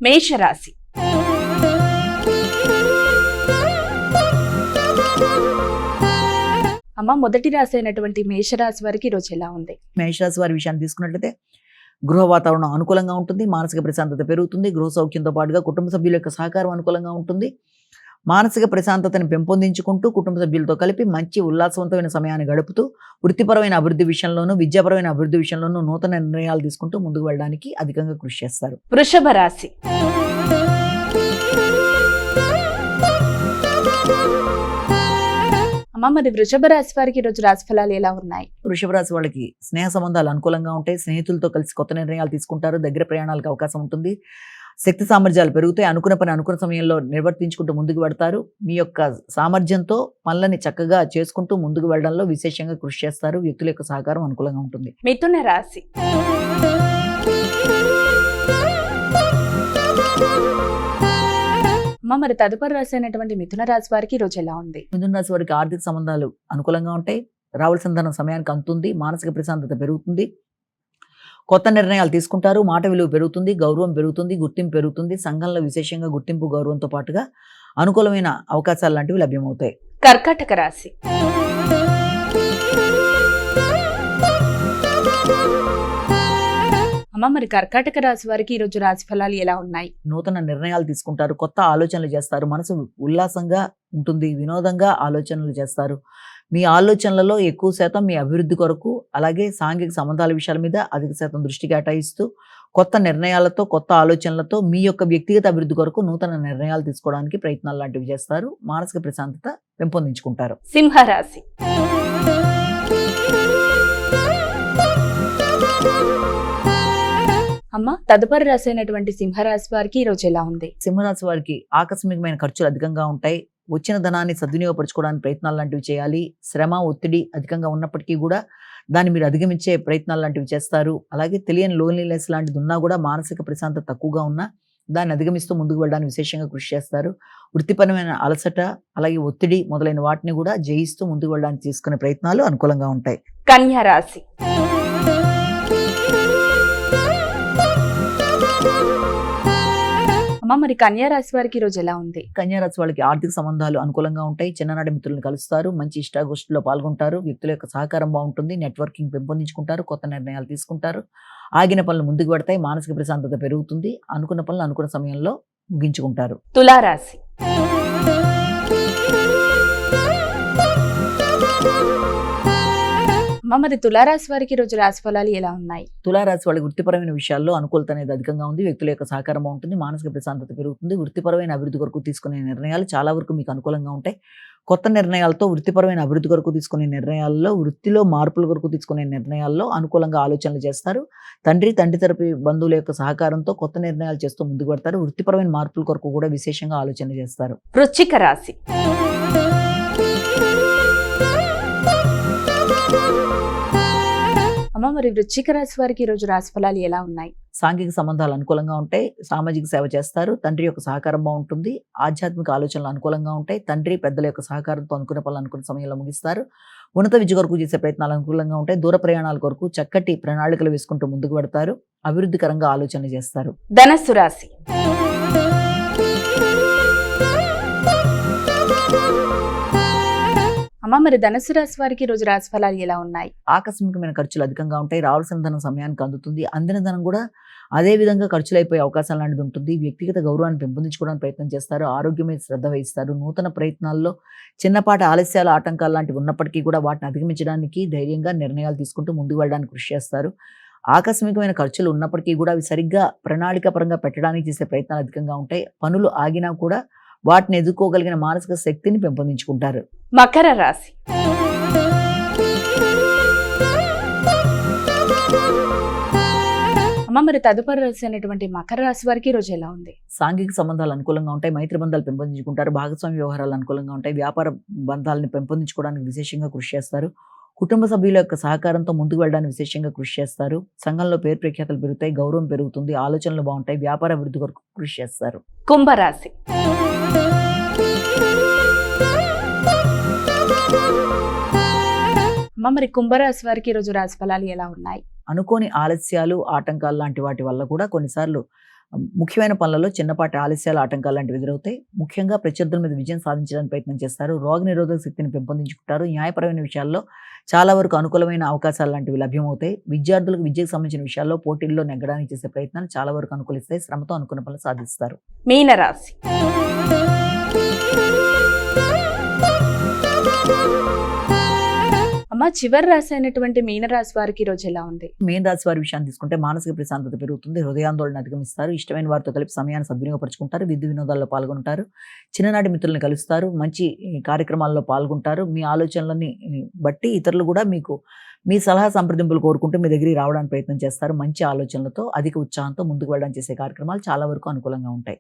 మేషరాశి. అమ్మ, మొదటి రాశి అయినటువంటి మేషరాశి వారికి ఈరోజు ఎలా ఉంది? మేషరాశి వారి విషయాన్ని తీసుకున్నట్లయితే గృహ వాతావరణం అనుకూలంగా ఉంటుంది, మానసిక ప్రశాంతత పెరుగుతుంది, గృహ సౌఖ్యంతో పాటుగా కుటుంబ సభ్యుల యొక్క సహకారం అనుకూలంగా ఉంటుంది. మానసిక ప్రశాంతతను పెంపొందించుకుంటూ కుటుంబ సభ్యులతో కలిపి మంచి ఉల్లాసవంతమైన సమయాన్ని గడుపుతూ వృత్తిపరమైన అభివృద్ధి విషయంలోనూ విద్యాపరమైన అభివృద్ధి విషయంలోనూ నూతన నిర్ణయాలు తీసుకుంటూ ముందుకు వెళ్ళడానికి అధికంగా కృషి చేస్తారు. వృషభ రాశి. అమ్మ, మరి వృషభ రాశి వారికి ఈరోజు రాశి ఫలాలు ఎలా ఉన్నాయి? వృషభ రాశి వాళ్ళకి స్నేహ సంబంధాలు అనుకూలంగా ఉంటాయి, స్నేహితులతో కలిసి కొత్త నిర్ణయాలు తీసుకుంటారు, దగ్గర ప్రయాణాలకు అవకాశం ఉంటుంది, శక్తి సామర్థ్యాలు పెరుగుతాయి, అనుకున్న పని అనుకున్న సమయంలో నిర్వర్తించుకుంటూ ముందుకు వెడతారు. మీ యొక్క సామర్థ్యంతో పనులని చక్కగా చేసుకుంటూ ముందుకు వెళ్ళడంలో విశేషంగా కృషి చేస్తారు. వ్యక్తుల యొక్క సహకారం అనుకూలంగా ఉంటుంది. మిథున రాశి. అమ్మ, మరి తదుపరి రాశి అయినటువంటి మిథున రాశి వారికి ఈరోజు ఎలా ఉంది? మిథున రాశి వారికి ఆర్థిక సంబంధాలు అనుకూలంగా ఉంటాయి, రావాల్సిన ధనం సమయానికి అందుతుంది, మానసిక ప్రశాంతత పెరుగుతుంది, కొత్త నిర్ణయాలు తీసుకుంటారు, మాట విలువ పెరుగుతుంది, గౌరవం పెరుగుతుంది, గుర్తింపు పెరుగుతుంది. సంఘంలో విశేషంగా గుర్తింపు గౌరవంతో పాటుగా అనుకూలమైన అవకాశాలు లాంటివి లభ్యమవుతాయి. కర్కాటక రాశి. అమ్మ, మరి కర్కాటక రాశి వారికి ఈరోజు రాశి ఫలాలు ఎలా ఉన్నాయి? నూతన నిర్ణయాలు తీసుకుంటారు, కొత్త ఆలోచనలు చేస్తారు, మనసు ఉల్లాసంగా ఉంటుంది, వినోదంగా ఆలోచనలు చేస్తారు. మీ ఆలోచనలలో ఎక్కువ శాతం మీ అభివృద్ధి కొరకు, అలాగే సాంఘిక సంబంధాల విషయాల మీద అధిక శాతం దృష్టి కేటాయిస్తూ కొత్త నిర్ణయాలతో కొత్త ఆలోచనలతో మీ యొక్క వ్యక్తిగత అభివృద్ధి కొరకు నూతన నిర్ణయాలు తీసుకోవడానికి ప్రయత్నాలు లాంటివి చేస్తారు. మానసిక ప్రశాంతత పెంపొందించుకుంటారు. సింహరాశి. అమ్మ, తదుపరి రాశి అయినటువంటి సింహరాశి వారికి ఈరోజు ఎలా ఉంది? సింహరాశి వారికి ఆకస్మికమైన ఖర్చులు అధికంగా ఉంటాయి, వచ్చిన ధనాన్ని సద్వినియోగపరచుకోవడానికి ప్రయత్నాలు లాంటివి చేయాలి. శ్రమ ఒత్తిడి అధికంగా ఉన్నప్పటికీ కూడా దాన్ని మీరు అధిగమించే ప్రయత్నాలు లాంటివి చేస్తారు. అలాగే తెలియని లోన్లీనెస్ లాంటిది ఉన్నా కూడా మానసిక ప్రశాంతత తక్కువగా ఉన్నా దాన్ని అధిగమిస్తూ ముందుకు వెళ్ళడానికి విశేషంగా కృషి చేస్తారు. వృత్తిపరమైన అలసట, అలాగే ఒత్తిడి మొదలైన వాటిని కూడా జయిస్తూ ముందుకు వెళ్ళడానికి తీసుకునే ప్రయత్నాలు అనుకూలంగా ఉంటాయి. కన్యా రాశి. అమ్మ, మరి కన్యా రాశి వారికి ఈరోజు ఎలా ఉంది? కన్యా రాశి వాళ్ళకి ఆర్థిక సంబంధాలు అనుకూలంగా ఉంటాయి, చిన్ననాటి మిత్రులను కలుస్తారు, మంచి ఇష్టాగోష్ఠిలో పాల్గొంటారు, వ్యక్తుల యొక్క సహకారం బాగుంటుంది, నెట్వర్కింగ్ పెంపొందించుకుంటారు, కొత్త నిర్ణయాలు తీసుకుంటారు, ఆగిన పనులు ముందుకు పెడతాయి, మానసిక ప్రశాంతత పెరుగుతుంది, అనుకున్న పనులు అనుకున్న సమయంలో ముగించుకుంటారు. తులారాశి. అమ్మ, మరి తులారాశి వారికి ఈరోజు రాశి ఫలాలు ఎలా ఉన్నాయి? తులారాశి వాళ్ళకి వృత్తిపరమైన విషయాల్లో అనుకూలత అనేది అధికంగా ఉంది, వ్యక్తుల యొక్క సహకారం బాగుంటుంది, మానసిక ప్రశాంతత పెరుగుతుంది, వృత్తిపరమైన అభివృద్ధి కొరకు తీసుకునే నిర్ణయాలు చాలా వరకు మీకు అనుకూలంగా ఉంటాయి. కొత్త నిర్ణయాలతో వృత్తిపరమైన అభివృద్ధి కొరకు తీసుకునే నిర్ణయాల్లో, వృత్తిలో మార్పుల కొరకు తీసుకునే నిర్ణయాల్లో అనుకూలంగా ఆలోచనలు చేస్తారు. తండ్రి తరపు బంధువుల యొక్క సహకారంతో కొత్త నిర్ణయాలు చేస్తూ ముందుకు పడతారు. వృత్తిపరమైన మార్పుల కొరకు కూడా విశేషంగా ఆలోచన చేస్తారు. వృశ్చిక రాశి. అమ్మ, మరి వృశ్చిక రాశి వారికి ఈరోజు రాశి ఫలాలు ఎలా ఉన్నాయి? సాంఘిక సంబంధాలు అనుకూలంగా ఉంటాయి, సామాజిక సేవ చేస్తారు, తండ్రి యొక్క సహకారం బాగుంటుంది, ఆధ్యాత్మిక ఆలోచనలు అనుకూలంగా ఉంటాయి, తండ్రి పెద్దల యొక్క సహకారంతో అనుకున్న పనులు అనుకున్న సమయంలో ముగిస్తారు, ఉన్నత విద్య కొరకు చేసే ప్రయత్నాలు అనుకూలంగా ఉంటాయి, దూర ప్రయాణాల కొరకు చక్కటి ప్రణాళికలు వేసుకుంటూ ముందుకు పెడతారు, అభివృద్ధికరంగా ఆలోచనలు చేస్తారు. ధనస్సు రాశి. అమ్మ, మరి ధనుసు రాశి వారికి ఈరోజు రాశి ఫలాలు ఎలా ఉన్నాయి? ఆకస్మికమైన ఖర్చులు అధికంగా ఉంటాయి, రావాల్సిన ధనం సమయానికి అందుతుంది, అందిన ధనం కూడా అదే విధంగా ఖర్చులు అయిపోయే అవకాశం లాంటిది ఉంటుంది. వ్యక్తిగత గౌరవాన్ని పెంపొందించుకోవడానికి ప్రయత్నం చేస్తారు, ఆరోగ్యం మీద శ్రద్ధ వహిస్తారు, నూతన ప్రయత్నాల్లో చిన్నపాటి ఆలస్యాలు ఆటంకాలు లాంటివి ఉన్నప్పటికీ కూడా వాటిని అధిగమించడానికి ధైర్యంగా నిర్ణయాలు తీసుకుంటూ ముందుకు వెళ్ళడానికి కృషి చేస్తారు. ఆకస్మికమైన ఖర్చులు ఉన్నప్పటికీ కూడా అవి సరిగ్గా ప్రణాళికాపరంగా పెట్టడానికి చేసే ప్రయత్నాలు అధికంగా ఉంటాయి. పనులు ఆగినా కూడా వాటిని ఎదుర్కోగలిగిన మానసిక శక్తిని పెంపొందించుకుంటారు. మకర రాశి. అమ్మ, మరి తదుపరి రాశి అనేటువంటి మకర రాశి వారికి ఈరోజు ఎలా ఉంది? సాంఘిక సంబంధాలు అనుకూలంగా ఉంటాయి, మైత్రి బంధాలు పెంపొందించుకుంటారు, భాగస్వామ్య వ్యవహారాలు అనుకూలంగా ఉంటాయి, వ్యాపార బంధాలను పెంపొందించుకోవడానికి విశేషంగా కృషి చేస్తారు, కుటుంబ సభ్యుల యొక్క సహకారంతో ముందుకు వెళ్ళడానికి విశేషంగా కృషి చేస్తారు, సంఘంలో పేరు ప్రఖ్యాతలు పెరుగుతాయి, గౌరవం పెరుగుతుంది, ఆలోచనలు బాగుంటాయి, వ్యాపార అభివృద్ధి కొరకు కృషి చేస్తారు. కుంభరాశి. అమ్మ, మరి కుంభరాశి వారికి ఈరోజు రాశి ఫలాలు ఎలా ఉన్నాయి? అనుకోని ఆలస్యాలు ఆటంకాలు లాంటి వాటి వల్ల కూడా కొన్నిసార్లు ముఖ్యమైన పనులలో చిన్నపాటి ఆలస్యాలు, ఆటంకాలు లాంటివి ఎదురవుతాయి. ముఖ్యంగా ప్రత్యర్థుల మీద విజయం సాధించడానికి ప్రయత్నం చేస్తారు. రోగనిరోధక శక్తిని పెంపొందించుకుంటారు. న్యాయపరమైన విషయాల్లో చాలా వరకు అనుకూలమైన అవకాశాలు లాంటివి లభ్యమవుతాయి. విద్యార్థులకు విద్యకు సంబంధించిన విషయాల్లో పోటీల్లో నెగ్గడానికి చేసే ప్రయత్నాలు చాలా వరకు అనుకూలిస్తాయి. శ్రమతో అనుకున్న పనులు సాధిస్తారు. మీనరాశి. అమ్మ, చివరి రాశి అయినటువంటి మీనరాశి వారికి ఈ రోజు ఎలా ఉంది? మీన రాశి వారి విషయాన్ని తీసుకుంటే మానసిక ప్రశాంతత పెరుగుతుంది. హృదయాందోళన అధిగమిస్తారు. ఇష్టమైన వారితో కలిపి సమయాన్ని సద్వినియోగపరుచుకుంటారు. విద్య వినోదాల్లో పాల్గొంటారు. చిన్ననాటి మిత్రులను కలుస్తారు. మంచి కార్యక్రమాల్లో పాల్గొంటారు. మీ ఆలోచనలని బట్టి ఇతరులు కూడా మీకు మీ సలహా సంప్రదింపులు కోరుకుంటూ మీ దగ్గరికి రావడానికి ప్రయత్నం చేస్తారు. మంచి ఆలోచనలతో, అధిక ఉత్సాహంతో ముందుకు వెళ్ళడానికి చేసే కార్యక్రమాలు చాలా వరకు అనుకూలంగా ఉంటాయి.